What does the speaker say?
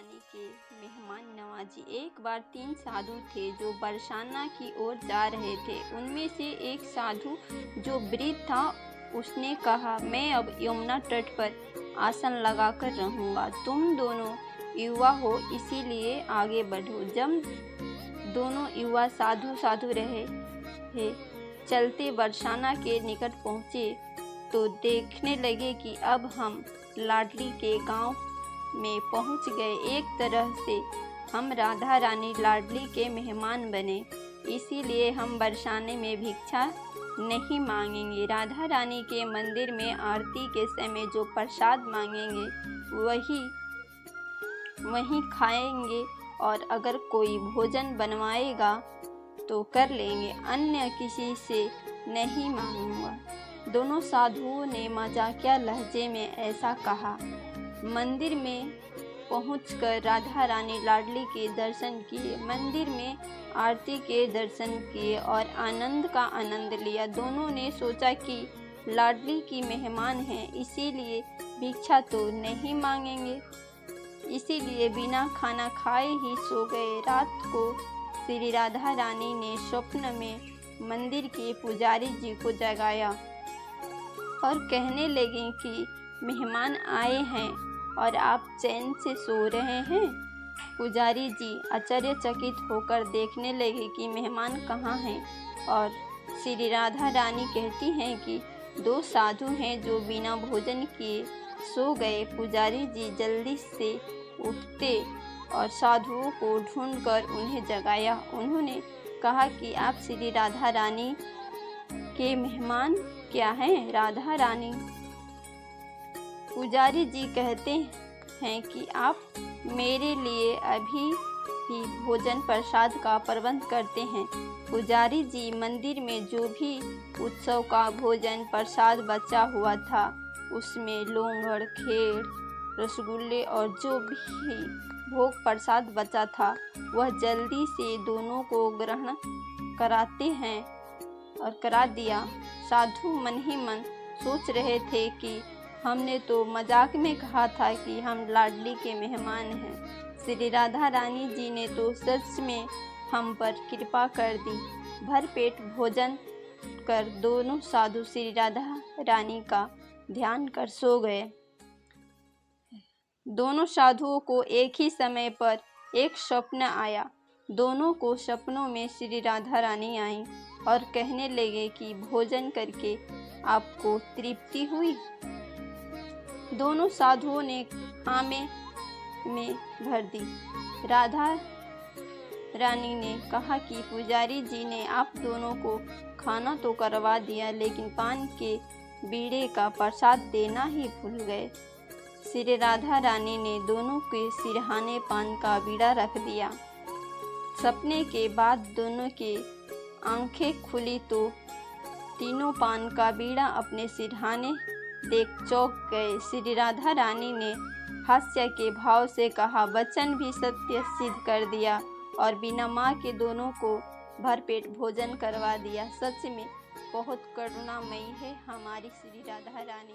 रानी के मेहमान नवाजी। एक बार 3 साधु थे जो बरसाना की ओर जा रहे थे। उनमें से एक साधु जो वृद्ध था उसने कहा, मैं अब यमुना तट पर आसन लगाकर रहूंगा। तुम दोनों युवा हो इसीलिए आगे बढ़ो। जब दोनों युवा साधु साधु रहे चलते बरसाना के निकट पहुँचे तो देखने लगे कि अब हम लाडली के गांव में पहुंच गए। एक तरह से हम राधा रानी लाडली के मेहमान बने, इसीलिए हम बरसाने में भिक्षा नहीं मांगेंगे। राधा रानी के मंदिर में आरती के समय जो प्रसाद मांगेंगे वही खाएंगे, और अगर कोई भोजन बनवाएगा तो कर लेंगे, अन्य किसी से नहीं मांगूंगा। दोनों साधुओं ने मजाकिया लहजे में ऐसा कहा। मंदिर में पहुंचकर राधा रानी लाडली के दर्शन किए, मंदिर में आरती के दर्शन किए और आनंद का आनंद लिया। दोनों ने सोचा कि लाडली की मेहमान हैं, इसीलिए भिक्षा तो नहीं मांगेंगे, इसीलिए बिना खाना खाए ही सो गए। रात को श्री राधा रानी ने स्वप्न में मंदिर के पुजारी जी को जगाया और कहने लगे कि मेहमान आए हैं और आप चैन से सो रहे हैं। पुजारी जी आश्चर्यचकित होकर देखने लगे कि मेहमान कहाँ हैं, और श्री राधा रानी कहती हैं कि 2 साधु हैं जो बिना भोजन किए सो गए। पुजारी जी जल्दी से उठते और साधुओं को ढूंढकर उन्हें जगाया। उन्होंने कहा कि आप श्री राधा रानी के मेहमान क्या हैं? राधा रानी। पुजारी जी कहते हैं कि आप मेरे लिए अभी भी भोजन प्रसाद का प्रबंध करते हैं। पुजारी जी मंदिर में जो भी उत्सव का भोजन प्रसाद बचा हुआ था उसमें लोंगड़, खेर, रसगुल्ले और जो भी भोग प्रसाद बचा था वह जल्दी से दोनों को ग्रहण कराते हैं और करा दिया। साधु मन ही मन सोच रहे थे कि हमने तो मजाक में कहा था कि हम लाडली के मेहमान हैं, श्री राधा रानी जी ने तो सच में हम पर कृपा कर दी। भरपेट भोजन कर दोनों साधु श्री राधा रानी का ध्यान कर सो गए। दोनों साधुओं को एक ही समय पर एक स्वप्न आया। दोनों को सपनों में श्री राधा रानी आई और कहने लगे कि भोजन करके आपको तृप्ति हुई। दोनों साधुओं ने खामे में भर दी। राधा रानी ने कहा कि पुजारी जी ने आप दोनों को खाना तो करवा दिया, लेकिन पान के बीड़े का प्रसाद देना ही भूल गए। श्री राधा रानी ने दोनों के सिरहाने पान का बीड़ा रख दिया। सपने के बाद दोनों की आंखें खुली तो तीनों पान का बीड़ा अपने सिरहाने देख चौंक गए। श्री राधा रानी ने हास्य के भाव से कहा, वचन भी सत्य सिद्ध कर दिया और बिना माँ के दोनों को भरपेट भोजन करवा दिया। सच में बहुत करुणामयी है हमारी श्री राधा रानी।